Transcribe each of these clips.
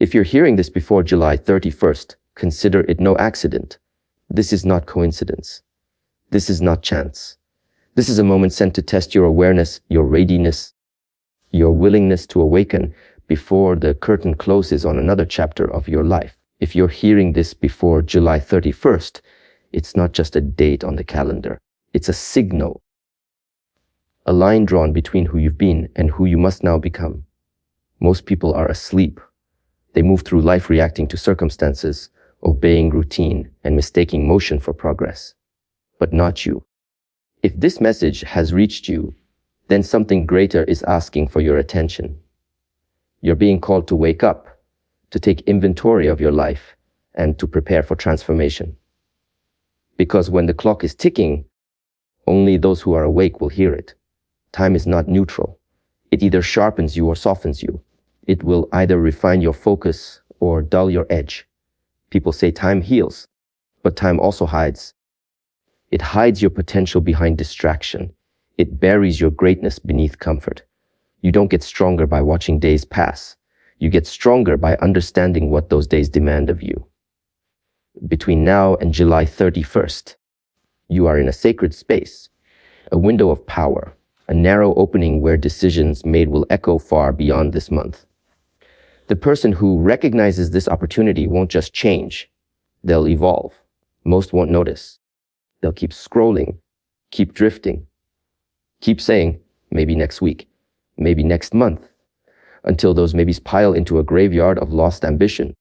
If you're hearing this before July 31st, consider it no accident. This is not coincidence. This is not chance. This is a moment sent to test your awareness, your readiness, your willingness to awaken before the curtain closes on another chapter of your life. If you're hearing this before July 31st, it's not just a date on the calendar. It's a signal, a line drawn between who you've been and who you must now become. Most people are asleep. They move through life reacting to circumstances, obeying routine, and mistaking motion for progress. But not you. If this message has reached you, then something greater is asking for your attention. You're being called to wake up, to take inventory of your life, and to prepare for transformation. Because when the clock is ticking, only those who are awake will hear it. Time is not neutral. It either sharpens you or softens you. It will either refine your focus or dull your edge. People say time heals, but time also hides. It hides your potential behind distraction. It buries your greatness beneath comfort. You don't get stronger by watching days pass. You get stronger by understanding what those days demand of you. Between now and July 31st, you are in a sacred space, a window of power, a narrow opening where decisions made will echo far beyond this month. The person who recognizes this opportunity won't just change. They'll evolve. Most won't notice. They'll keep scrolling, keep drifting, keep saying, maybe next week, maybe next month, until those maybes pile into a graveyard of lost ambition.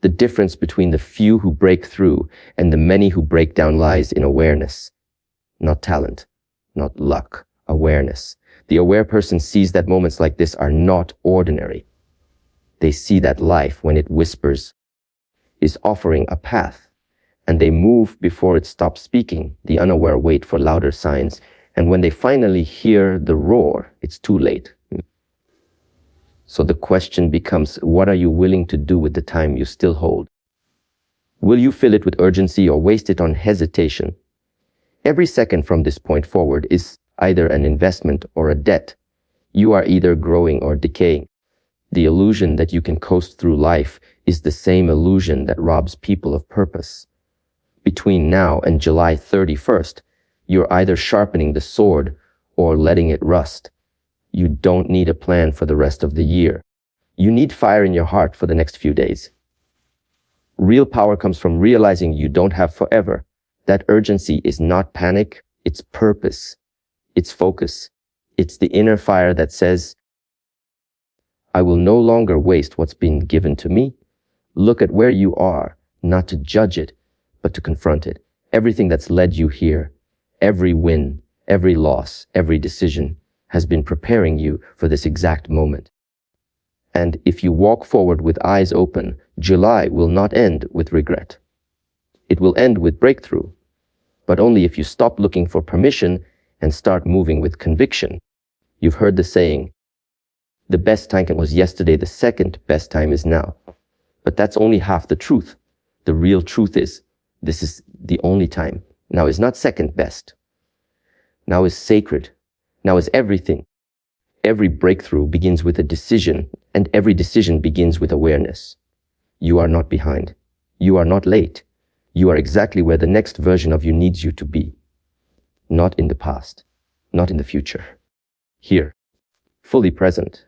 The difference between the few who break through and the many who break down lies in awareness. Not talent, not luck, awareness. The aware person sees that moments like this are not ordinary. They see that life, when it whispers, is offering a path, and they move before it stops speaking. The unaware wait for louder signs, and when they finally hear the roar, it's too late. So the question becomes, what are you willing to do with the time you still hold? Will you fill it with urgency or waste it on hesitation? Every second from this point forward is either an investment or a debt. You are either growing or decaying. The illusion that you can coast through life is the same illusion that robs people of purpose. Between now and July 31st, you're either sharpening the sword or letting it rust. You don't need a plan for the rest of the year. You need fire in your heart for the next few days. Real power comes from realizing you don't have forever. That urgency is not panic, it's purpose, it's focus. It's the inner fire that says, I will no longer waste what's been given to me. Look at where you are, not to judge it, but to confront it. Everything that's led you here, every win, every loss, every decision, has been preparing you for this exact moment. And if you walk forward with eyes open, July will not end with regret. It will end with breakthrough, but only if you stop looking for permission and start moving with conviction. You've heard the saying, the best time was yesterday, the second best time is now. But that's only half the truth. The real truth is, this is the only time. Now is not second best. Now is sacred. Now is everything. Every breakthrough begins with a decision, and every decision begins with awareness. You are not behind. You are not late. You are exactly where the next version of you needs you to be. Not in the past, not in the future. Here, fully present,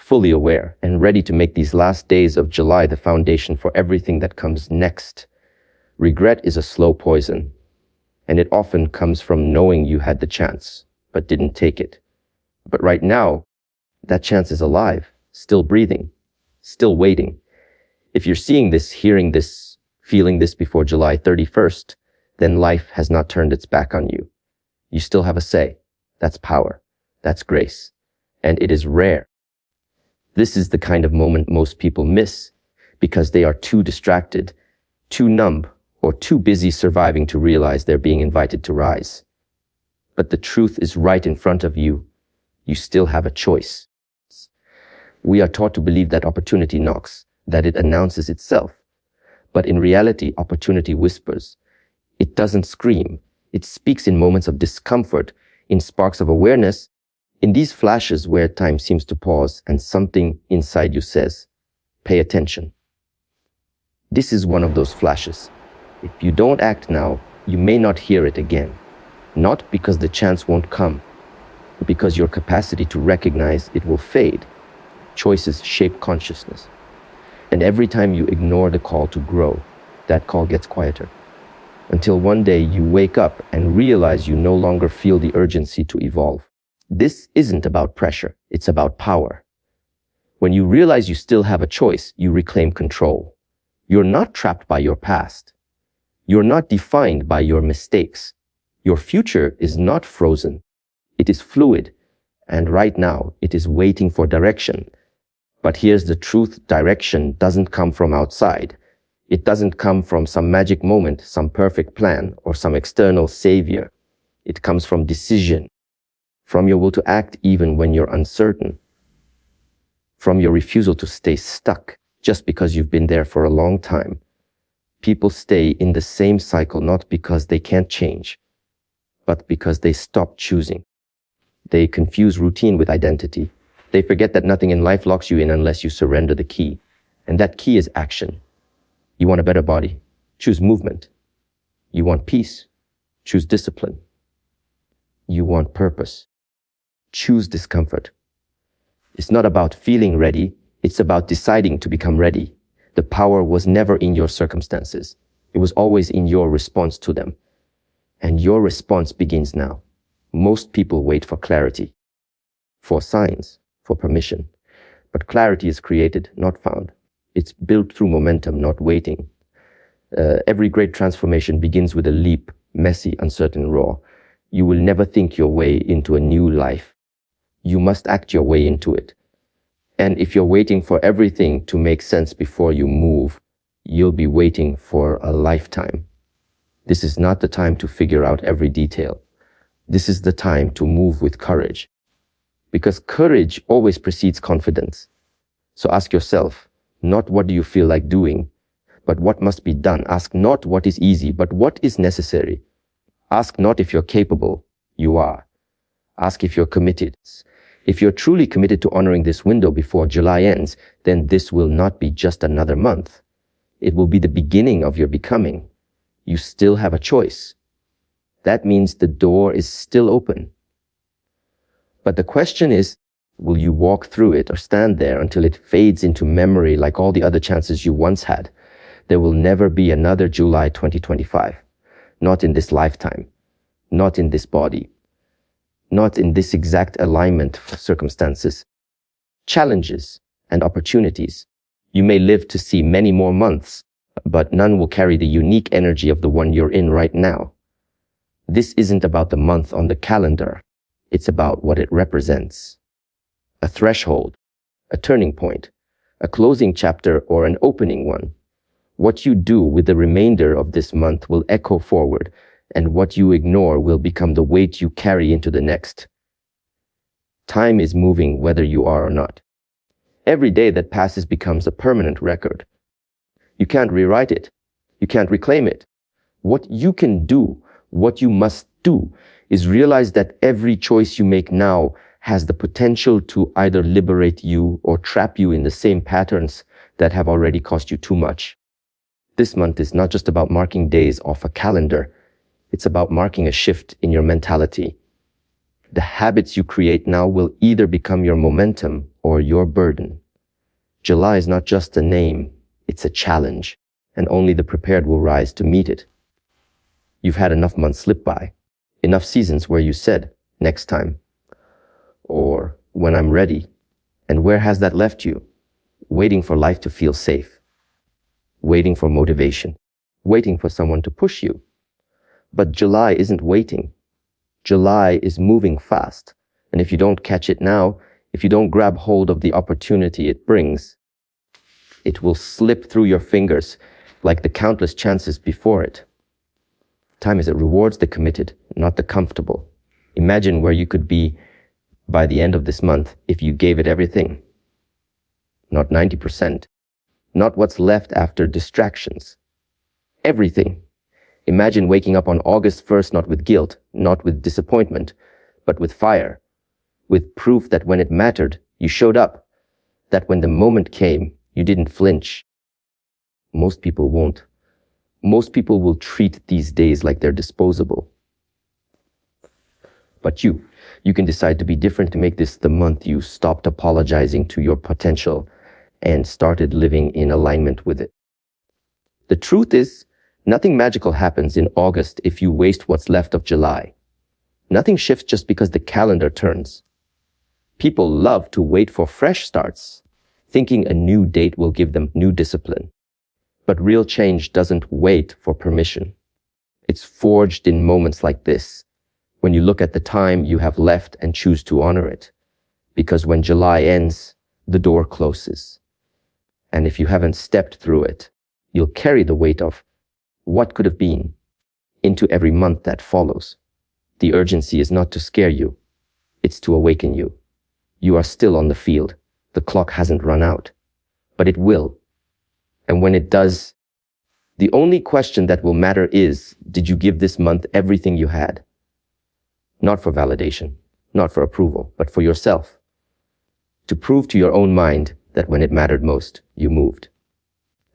fully aware, and ready to make these last days of July the foundation for everything that comes next. Regret is a slow poison, and it often comes from knowing you had the chance, but didn't take it. But right now, that chance is alive, still breathing, still waiting. If you're seeing this, hearing this, feeling this before July 31st, then life has not turned its back on you. You still have a say. That's power. That's grace. And it is rare. This is the kind of moment most people miss because they are too distracted, too numb, or too busy surviving to realize they're being invited to rise. But the truth is right in front of you. You still have a choice. We are taught to believe that opportunity knocks, that it announces itself. But in reality, opportunity whispers. It doesn't scream. It speaks in moments of discomfort, in sparks of awareness, in these flashes where time seems to pause and something inside you says, Pay attention. This is one of those flashes. If you don't act now, you may not hear it again. Not because the chance won't come, but because your capacity to recognize it will fade. Choices shape consciousness. And every time you ignore the call to grow, that call gets quieter. Until one day you wake up and realize you no longer feel the urgency to evolve. This isn't about pressure, it's about power. When you realize you still have a choice, you reclaim control. You're not trapped by your past. You're not defined by your mistakes. Your future is not frozen. It is fluid. And right now, it is waiting for direction. But here's the truth: direction doesn't come from outside. It doesn't come from some magic moment, some perfect plan, or some external savior. It comes from decision, from your will to act even when you're uncertain, from your refusal to stay stuck just because you've been there for a long time. People stay in the same cycle not because they can't change, but because they stop choosing. They confuse routine with identity. They forget that nothing in life locks you in unless you surrender the key. And that key is action. You want a better body? Choose movement. You want peace? Choose discipline. You want purpose? Choose discomfort. It's not about feeling ready. It's about deciding to become ready. The power was never in your circumstances. It was always in your response to them. And your response begins now. Most people wait for clarity, for signs, for permission. But clarity is created, not found. It's built through momentum, not waiting. Every great transformation begins with a leap, messy, uncertain, raw. You will never think your way into a new life. You must act your way into it. And if you're waiting for everything to make sense before you move, you'll be waiting for a lifetime. This is not the time to figure out every detail. This is the time to move with courage. Because courage always precedes confidence. So ask yourself, not what do you feel like doing, but what must be done. Ask not what is easy, but what is necessary. Ask not if you're capable. You are. Ask if you're committed. If you're truly committed to honoring this window before July ends, then this will not be just another month. It will be the beginning of your becoming. You still have a choice. That means the door is still open. But the question is, will you walk through it or stand there until it fades into memory like all the other chances you once had? There will never be another July 2025. Not in this lifetime. Not in this body. Not in this exact alignment of circumstances. Challenges and opportunities. You may live to see many more months, but none will carry the unique energy of the one you're in right now. This isn't about the month on the calendar. It's about what it represents. A threshold, a turning point, a closing chapter, or an opening one. What you do with the remainder of this month will echo forward, and what you ignore will become the weight you carry into the next. Time is moving whether you are or not. Every day that passes becomes a permanent record. You can't rewrite it. You can't reclaim it. What you can do, what you must do, is realize that every choice you make now has the potential to either liberate you or trap you in the same patterns that have already cost you too much. This month is not just about marking days off a calendar. It's about marking a shift in your mentality. The habits you create now will either become your momentum or your burden. July is not just a name, it's a challenge, and only the prepared will rise to meet it. You've had enough months slip by, enough seasons where you said, next time, or when I'm ready. And where has that left you? Waiting for life to feel safe, waiting for motivation, waiting for someone to push you. But July isn't waiting. July is moving fast. And if you don't catch it now, if you don't grab hold of the opportunity it brings, it will slip through your fingers like the countless chances before it. Time is it rewards the committed, not the comfortable. Imagine where you could be by the end of this month if you gave it everything. Not 90%. Not what's left after distractions. Everything. Imagine waking up on August 1st not with guilt, not with disappointment, but with fire. With proof that when it mattered, you showed up. That when the moment came, You didn't flinch. Most people won't. Most people will treat these days like they're disposable. But you can decide to be different, to make this the month you stopped apologizing to your potential and started living in alignment with it. The truth is, nothing magical happens in August if you waste what's left of July. Nothing shifts just because the calendar turns. People love to wait for fresh starts, thinking a new date will give them new discipline. But real change doesn't wait for permission. It's forged in moments like this, when you look at the time you have left and choose to honor it. Because when July ends, the door closes. And if you haven't stepped through it, you'll carry the weight of what could have been into every month that follows. The urgency is not to scare you, it's to awaken you. You are still on the field. The clock hasn't run out, but it will. And when it does, the only question that will matter is, did you give this month everything you had? Not for validation, not for approval, but for yourself. To prove to your own mind that when it mattered most, you moved.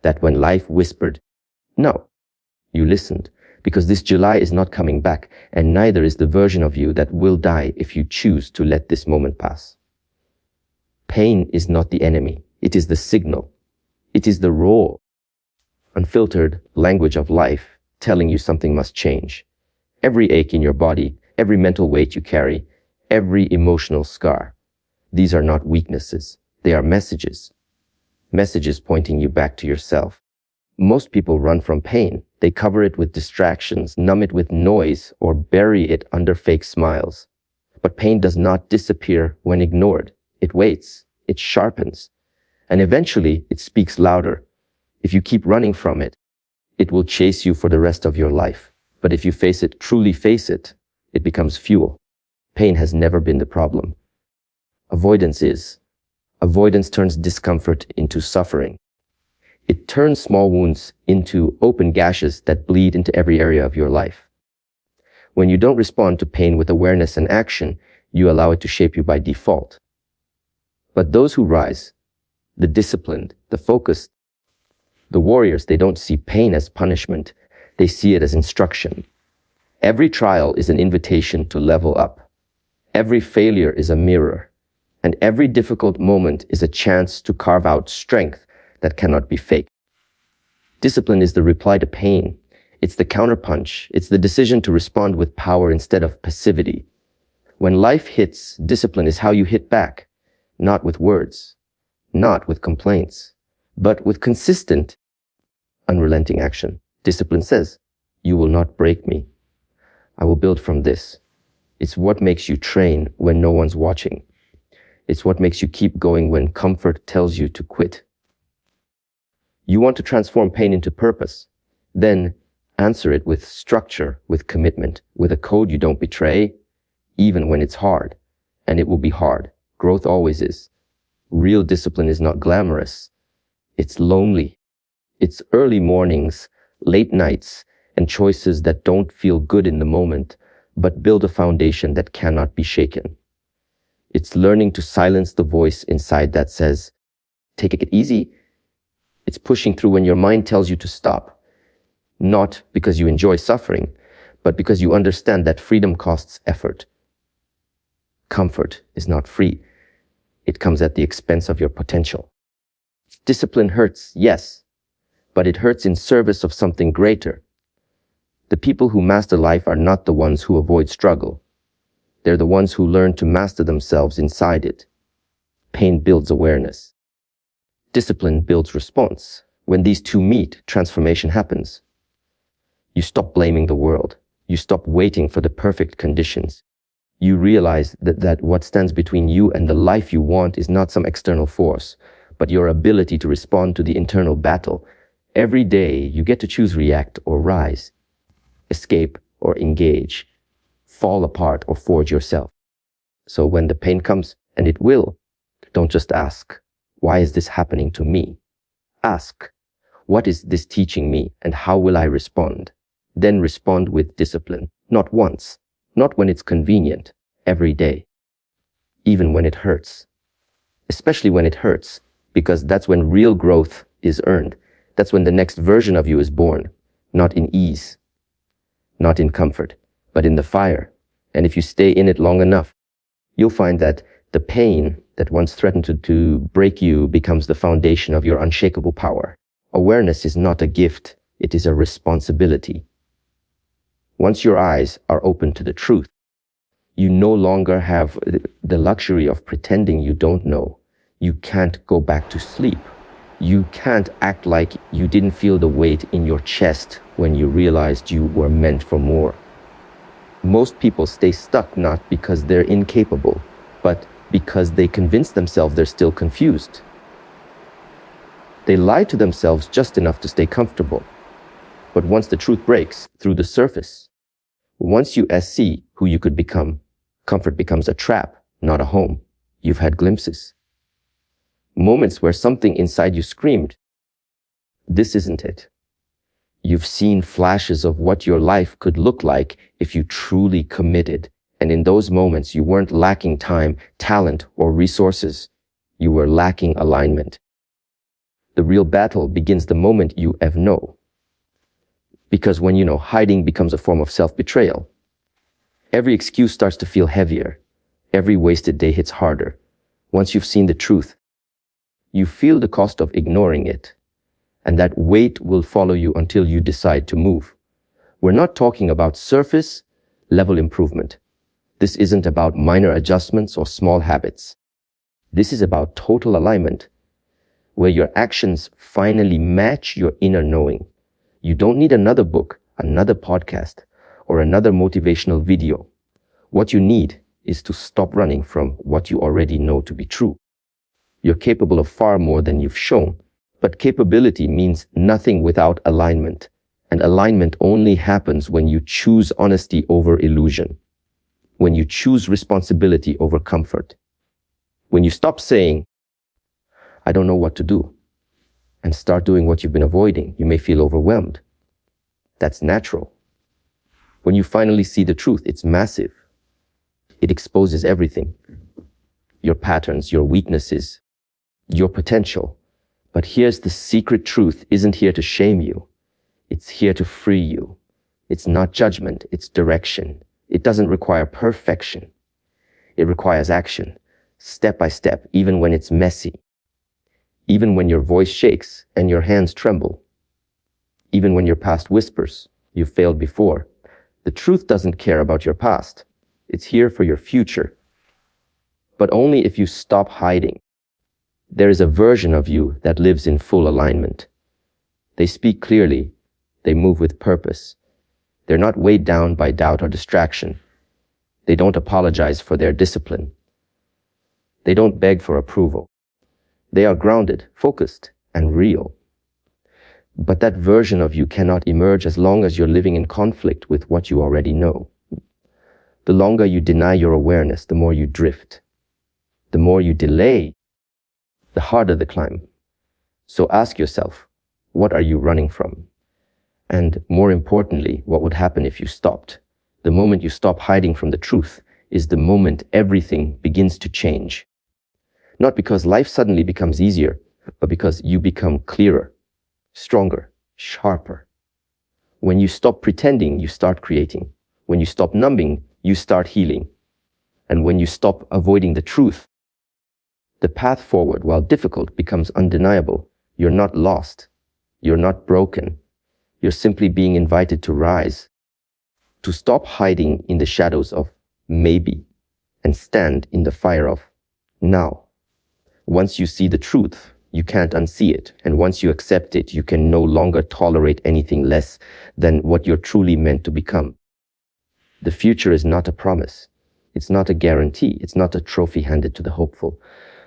That when life whispered, no, you listened, because this July is not coming back, and neither is the version of you that will die if you choose to let this moment pass. Pain is not the enemy. It is the signal. It is the raw, unfiltered language of life telling you something must change. Every ache in your body, every mental weight you carry, every emotional scar. These are not weaknesses. They are messages. Messages pointing you back to yourself. Most people run from pain. They cover it with distractions, numb it with noise, or bury it under fake smiles. But pain does not disappear when ignored. It waits. It sharpens. And eventually, it speaks louder. If you keep running from it, it will chase you for the rest of your life. But if you face it, truly face it, it becomes fuel. Pain has never been the problem. Avoidance is. Avoidance turns discomfort into suffering. It turns small wounds into open gashes that bleed into every area of your life. When you don't respond to pain with awareness and action, you allow it to shape you by default. But those who rise, the disciplined, the focused, the warriors, they don't see pain as punishment. They see it as instruction. Every trial is an invitation to level up. Every failure is a mirror. And every difficult moment is a chance to carve out strength that cannot be faked. Discipline is the reply to pain. It's the counterpunch. It's the decision to respond with power instead of passivity. When life hits, discipline is how you hit back. Not with words, not with complaints, but with consistent, unrelenting action. Discipline says, you will not break me. I will build from this. It's what makes you train when no one's watching. It's what makes you keep going when comfort tells you to quit. You want to transform pain into purpose. Then answer it with structure, with commitment, with a code you don't betray, even when it's hard. And it will be hard. Growth always is. Real discipline is not glamorous. It's lonely. It's early mornings, late nights, and choices that don't feel good in the moment, but build a foundation that cannot be shaken. It's learning to silence the voice inside that says, take it easy. It's pushing through when your mind tells you to stop. Not because you enjoy suffering, but because you understand that freedom costs effort. Comfort is not free. It comes at the expense of your potential. Discipline hurts, yes, but it hurts in service of something greater. The people who master life are not the ones who avoid struggle. They're the ones who learn to master themselves inside it. Pain builds awareness. Discipline builds response. When these two meet, transformation happens. You stop blaming the world. You stop waiting for the perfect conditions. You realize that what stands between you and the life you want is not some external force, but your ability to respond to the internal battle. Every day, you get to choose react or rise, escape or engage, fall apart or forge yourself. So when the pain comes, and it will, don't just ask, why is this happening to me? Ask, what is this teaching me and how will I respond? Then respond with discipline, not once. Not when it's convenient, every day. Even when it hurts. Especially when it hurts, because that's when real growth is earned. That's when the next version of you is born, not in ease, not in comfort, but in the fire. And if you stay in it long enough, you'll find that the pain that once threatened to break you becomes the foundation of your unshakable power. Awareness is not a gift, it is a responsibility. Once your eyes are open to the truth, you no longer have the luxury of pretending you don't know. You can't go back to sleep. You can't act like you didn't feel the weight in your chest when you realized you were meant for more. Most people stay stuck not because they're incapable, but because they convince themselves they're still confused. They lie to themselves just enough to stay comfortable. But once the truth breaks through the surface, once you see who you could become, comfort becomes a trap, not a home. You've had glimpses. Moments where something inside you screamed, "This isn't it." You've seen flashes of what your life could look like if you truly committed. And in those moments, you weren't lacking time, talent, or resources. You were lacking alignment. The real battle begins the moment you know. Because when you know, hiding becomes a form of self-betrayal. Every excuse starts to feel heavier. Every wasted day hits harder. Once you've seen the truth, you feel the cost of ignoring it. And that weight will follow you until you decide to move. We're not talking about surface level improvement. This isn't about minor adjustments or small habits. This is about total alignment, where your actions finally match your inner knowing. You don't need another book, another podcast, or another motivational video. What you need is to stop running from what you already know to be true. You're capable of far more than you've shown, but capability means nothing without alignment. And alignment only happens when you choose honesty over illusion, when you choose responsibility over comfort, when you stop saying, "I don't know what to do," and start doing what you've been avoiding. You may feel overwhelmed. That's natural. When you finally see the truth, it's massive. It exposes everything. Your patterns, your weaknesses, your potential. But here's the secret truth isn't here to shame you. It's here to free you. It's not judgment, it's direction. It doesn't require perfection. It requires action, step by step, even when it's messy. Even when your voice shakes and your hands tremble. Even when your past whispers, "You failed before." The truth doesn't care about your past. It's here for your future. But only if you stop hiding. There is a version of you that lives in full alignment. They speak clearly. They move with purpose. They're not weighed down by doubt or distraction. They don't apologize for their discipline. They don't beg for approval. They are grounded, focused, and real. But that version of you cannot emerge as long as you're living in conflict with what you already know. The longer you deny your awareness, the more you drift. The more you delay, the harder the climb. So ask yourself, what are you running from? And more importantly, what would happen if you stopped? The moment you stop hiding from the truth is the moment everything begins to change. Not because life suddenly becomes easier, but because you become clearer, stronger, sharper. When you stop pretending, you start creating. When you stop numbing, you start healing. And when you stop avoiding the truth, the path forward, while difficult, becomes undeniable. You're not lost. You're not broken. You're simply being invited to rise, to stop hiding in the shadows of maybe and stand in the fire of now. Once you see the truth, you can't unsee it. And once you accept it, you can no longer tolerate anything less than what you're truly meant to become. The future is not a promise. It's not a guarantee. It's not a trophy handed to the hopeful.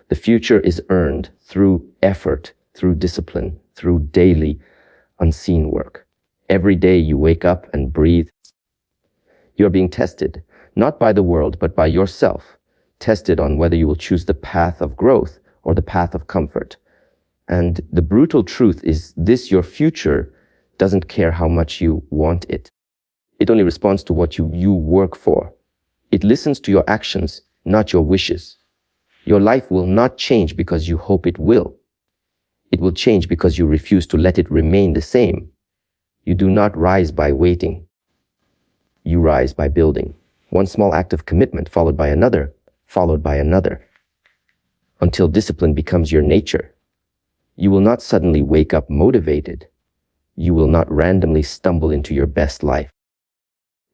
The future is earned through effort, through discipline, through daily unseen work. Every day you wake up and breathe. You're being tested, not by the world, but by yourself. Tested on whether you will choose the path of growth or the path of comfort. And the brutal truth is this: your future doesn't care how much you want it. It only responds to what you work for. It listens to your actions, not your wishes. Your life will not change because you hope it will. It will change because you refuse to let it remain the same. You do not rise by waiting. You rise by building. One small act of commitment followed by another, until discipline becomes your nature. You will not suddenly wake up motivated. You will not randomly stumble into your best life.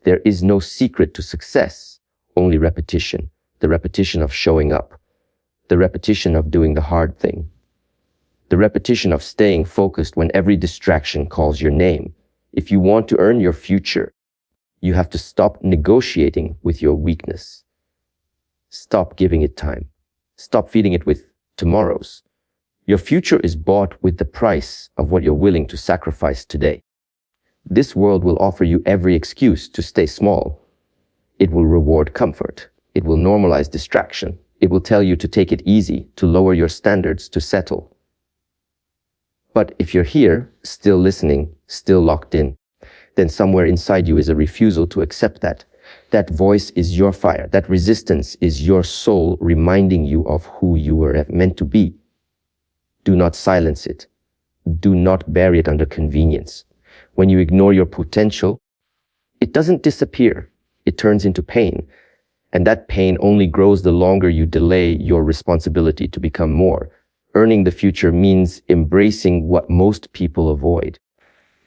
There is no secret to success, only repetition. The repetition of showing up. The repetition of doing the hard thing. The repetition of staying focused when every distraction calls your name. If you want to earn your future, you have to stop negotiating with your weakness. Stop giving it time. Stop feeding it with tomorrows. Your future is bought with the price of what you're willing to sacrifice today. This world will offer you every excuse to stay small. It will reward comfort. It will normalize distraction. It will tell you to take it easy, to lower your standards, to settle. But if you're here, still listening, still locked in, then somewhere inside you is a refusal to accept that. That voice is your fire. That resistance is your soul reminding you of who you were meant to be. Do not silence it. Do not bury it under convenience. When you ignore your potential, it doesn't disappear. It turns into pain. And that pain only grows the longer you delay your responsibility to become more. Earning the future means embracing what most people avoid.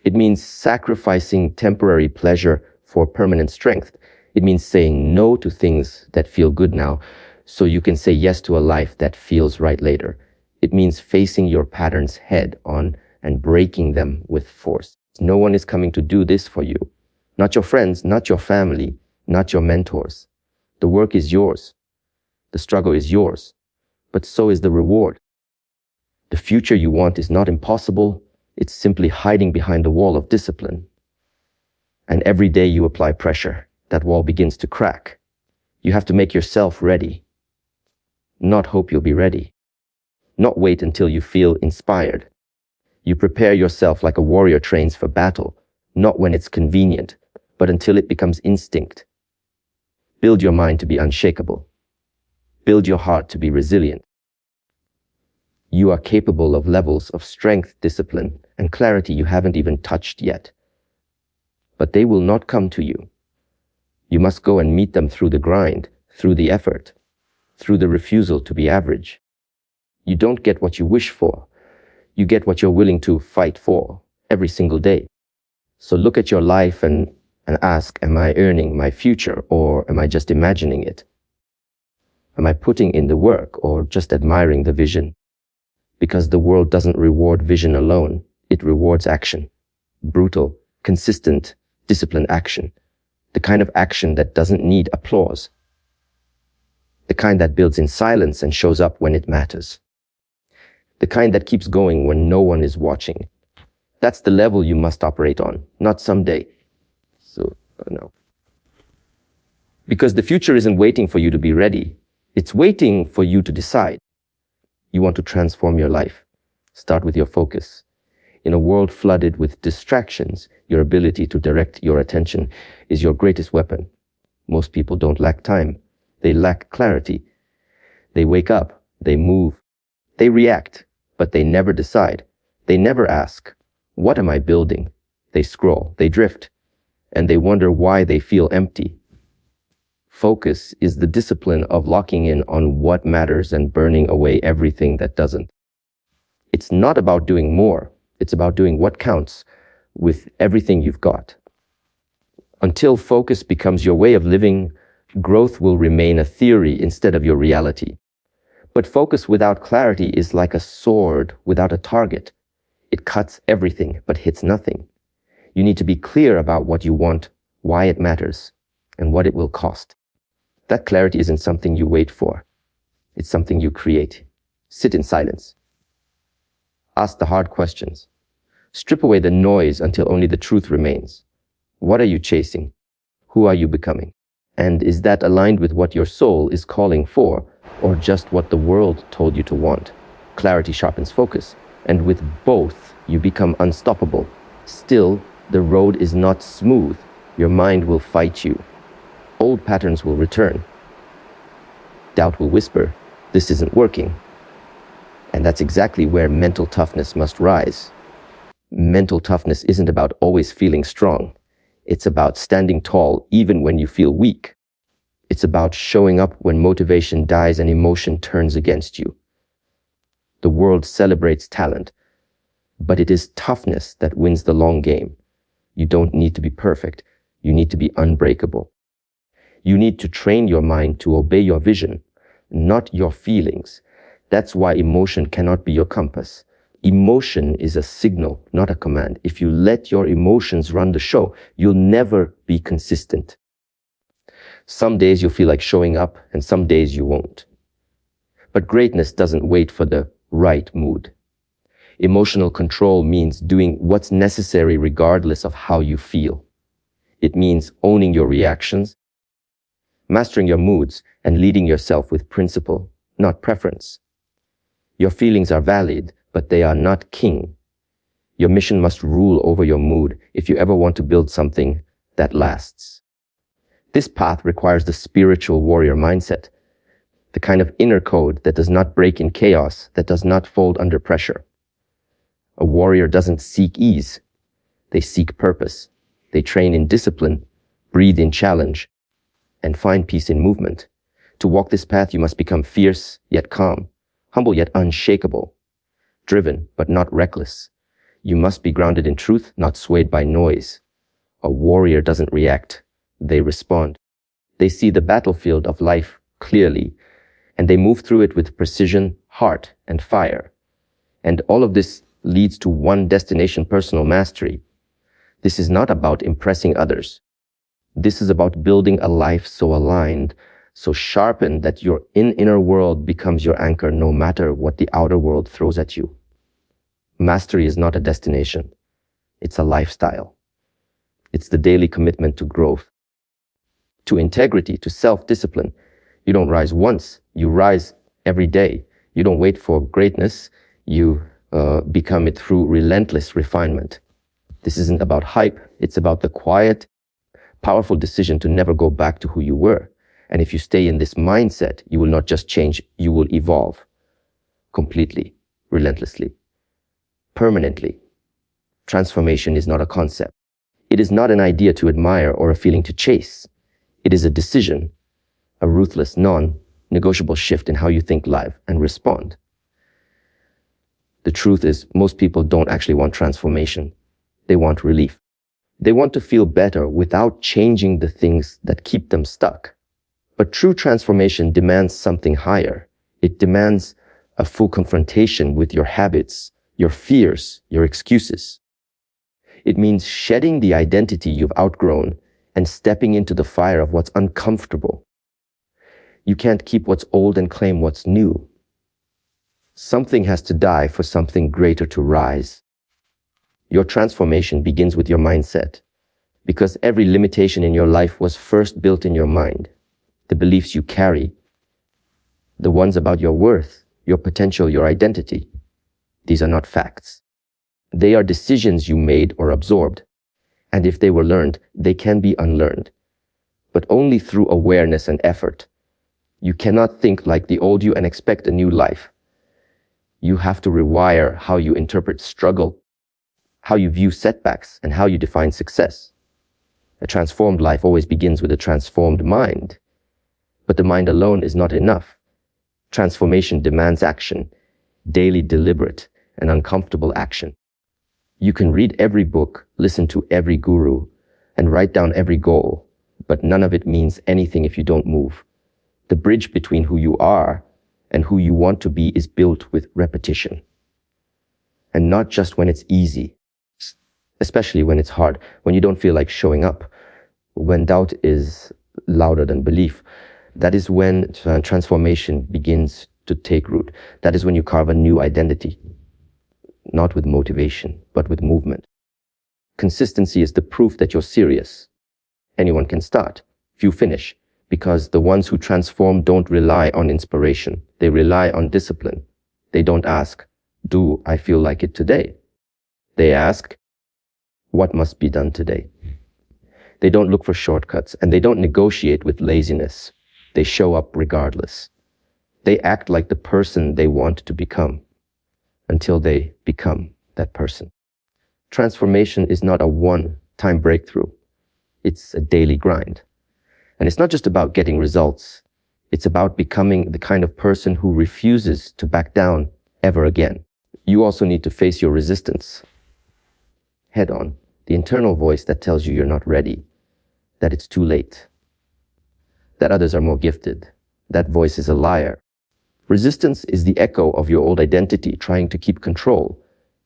It means sacrificing temporary pleasure for permanent strength. It means saying no to things that feel good now so you can say yes to a life that feels right later. It means facing your patterns head on and breaking them with force. No one is coming to do this for you. Not your friends, not your family, not your mentors. The work is yours. The struggle is yours. But so is the reward. The future you want is not impossible. It's simply hiding behind the wall of discipline. And every day you apply pressure, that wall begins to crack. You have to make yourself ready. Not hope you'll be ready. Not wait until you feel inspired. You prepare yourself like a warrior trains for battle, not when it's convenient, but until it becomes instinct. Build your mind to be unshakable. Build your heart to be resilient. You are capable of levels of strength, discipline, and clarity you haven't even touched yet. But they will not come to you. You must go and meet them through the grind, through the effort, through the refusal to be average. You don't get what you wish for. You get what you're willing to fight for every single day. So look at your life and ask, am I earning my future or am I just imagining it? Am I putting in the work or just admiring the vision? Because the world doesn't reward vision alone. It rewards action. Brutal, consistent, disciplined action. The kind of action that doesn't need applause. The kind that builds in silence and shows up when it matters. The kind that keeps going when no one is watching. That's the level you must operate on, not someday. So, no. Because the future isn't waiting for you to be ready. It's waiting for you to decide. You want to transform your life. Start with your focus. In a world flooded with distractions, your ability to direct your attention is your greatest weapon. Most people don't lack time. They lack clarity. They wake up. They move. They react, but they never decide. They never ask, what am I building? They scroll. They drift. And they wonder why they feel empty. Focus is the discipline of locking in on what matters and burning away everything that doesn't. It's not about doing more. It's about doing what counts with everything you've got. Until focus becomes your way of living, growth will remain a theory instead of your reality. But focus without clarity is like a sword without a target. It cuts everything but hits nothing. You need to be clear about what you want, why it matters, and what it will cost. That clarity isn't something you wait for. It's something you create. Sit in silence. Ask the hard questions. Strip away the noise until only the truth remains. What are you chasing? Who are you becoming? And is that aligned with what your soul is calling for, or just what the world told you to want? Clarity sharpens focus, and with both, you become unstoppable. Still, the road is not smooth. Your mind will fight you. Old patterns will return. Doubt will whisper, this isn't working. And that's exactly where mental toughness must rise. Mental toughness isn't about always feeling strong. It's about standing tall even when you feel weak. It's about showing up when motivation dies and emotion turns against you. The world celebrates talent, but it is toughness that wins the long game. You don't need to be perfect. You need to be unbreakable. You need to train your mind to obey your vision, not your feelings. That's why emotion cannot be your compass. Emotion is a signal, not a command. If you let your emotions run the show, you'll never be consistent. Some days you'll feel like showing up, and some days you won't. But greatness doesn't wait for the right mood. Emotional control means doing what's necessary regardless of how you feel. It means owning your reactions, mastering your moods, and leading yourself with principle, not preference. Your feelings are valid, but they are not king. Your mission must rule over your mood if you ever want to build something that lasts. This path requires the spiritual warrior mindset, the kind of inner code that does not break in chaos, that does not fold under pressure. A warrior doesn't seek ease. They seek purpose. They train in discipline, breathe in challenge, and find peace in movement. To walk this path, you must become fierce yet calm, humble yet unshakable, driven but not reckless. You must be grounded in truth, not swayed by noise. A warrior doesn't react. They respond. They see the battlefield of life clearly, and they move through it with precision, heart, and fire. And all of this leads to one destination: personal mastery. This is not about impressing others. This is about building a life so aligned, so sharpened that your inner world becomes your anchor no matter what the outer world throws at you. Mastery is not a destination. It's a lifestyle. It's the daily commitment to growth, to integrity, to self-discipline. You don't rise once, you rise every day. You don't wait for greatness, you become it through relentless refinement. This isn't about hype, it's about the quiet, powerful decision to never go back to who you were. And if you stay in this mindset, you will not just change, you will evolve completely, relentlessly, permanently. Transformation is not a concept. It is not an idea to admire or a feeling to chase. It is a decision, a ruthless, non-negotiable shift in how you think, live, and respond. The truth is, most people don't actually want transformation. They want relief. They want to feel better without changing the things that keep them stuck. But true transformation demands something higher. It demands a full confrontation with your habits, your fears, your excuses. It means shedding the identity you've outgrown and stepping into the fire of what's uncomfortable. You can't keep what's old and claim what's new. Something has to die for something greater to rise. Your transformation begins with your mindset, because every limitation in your life was first built in your mind. The beliefs you carry, the ones about your worth, your potential, your identity, these are not facts. They are decisions you made or absorbed. And if they were learned, they can be unlearned, but only through awareness and effort. You cannot think like the old you and expect a new life. You have to rewire how you interpret struggle, how you view setbacks, and how you define success. A transformed life always begins with a transformed mind. But the mind alone is not enough. Transformation demands action, daily, deliberate, and uncomfortable action. You can read every book, listen to every guru, and write down every goal, but none of it means anything if you don't move. The bridge between who you are and who you want to be is built with repetition. And not just when it's easy, especially when it's hard, when you don't feel like showing up, when doubt is louder than belief. That is when transformation begins to take root. That is when you carve a new identity, not with motivation, but with movement. Consistency is the proof that you're serious. Anyone can start, few finish, because the ones who transform don't rely on inspiration. They rely on discipline. They don't ask, do I feel like it today? They ask, what must be done today? They don't look for shortcuts, and they don't negotiate with laziness. They show up regardless. They act like the person they want to become. until they become that person. Transformation is not a one-time breakthrough. It's a daily grind. And it's not just about getting results. It's about becoming the kind of person who refuses to back down ever again. You also need to face your resistance head on. The internal voice that tells you you're not ready, that it's too late, that others are more gifted. That voice is a liar. Resistance is the echo of your old identity trying to keep control.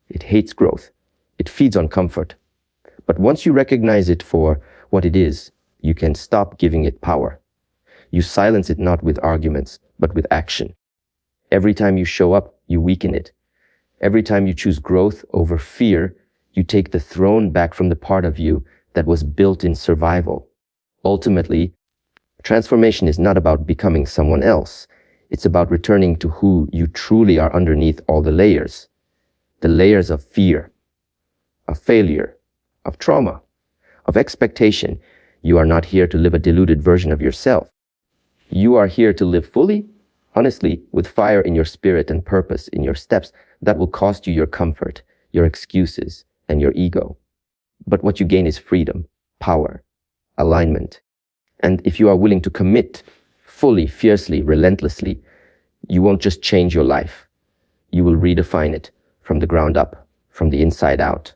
It hates growth. It feeds on comfort. But once you recognize it for what it is, you can stop giving it power. You silence it not with arguments, but with action. Every time you show up, you weaken it. Every time you choose growth over fear, you take the throne back from the part of you that was built in survival. Ultimately, transformation is not about becoming someone else. It's about returning to who you truly are underneath all the layers. The layers of fear, of failure, of trauma, of expectation. You are not here to live a diluted version of yourself. You are here to live fully, honestly, with fire in your spirit and purpose in your steps that will cost you your comfort, your excuses, and your ego. But what you gain is freedom, power, alignment. And if you are willing to commit fully, fiercely, relentlessly, you won't just change your life. You will redefine it from the ground up, from the inside out,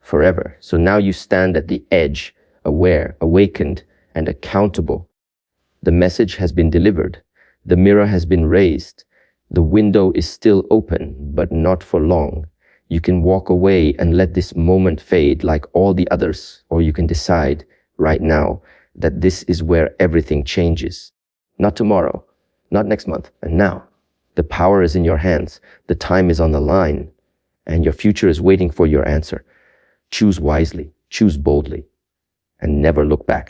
forever. So now you stand at the edge, aware, awakened, and accountable. The message has been delivered. The mirror has been raised. The window is still open, but not for long. You can walk away and let this moment fade like all the others, or you can decide right now that this is where everything changes. Not tomorrow, not next month, and now. The power is in your hands. The time is on the line, and your future is waiting for your answer. Choose wisely, choose boldly, and never look back.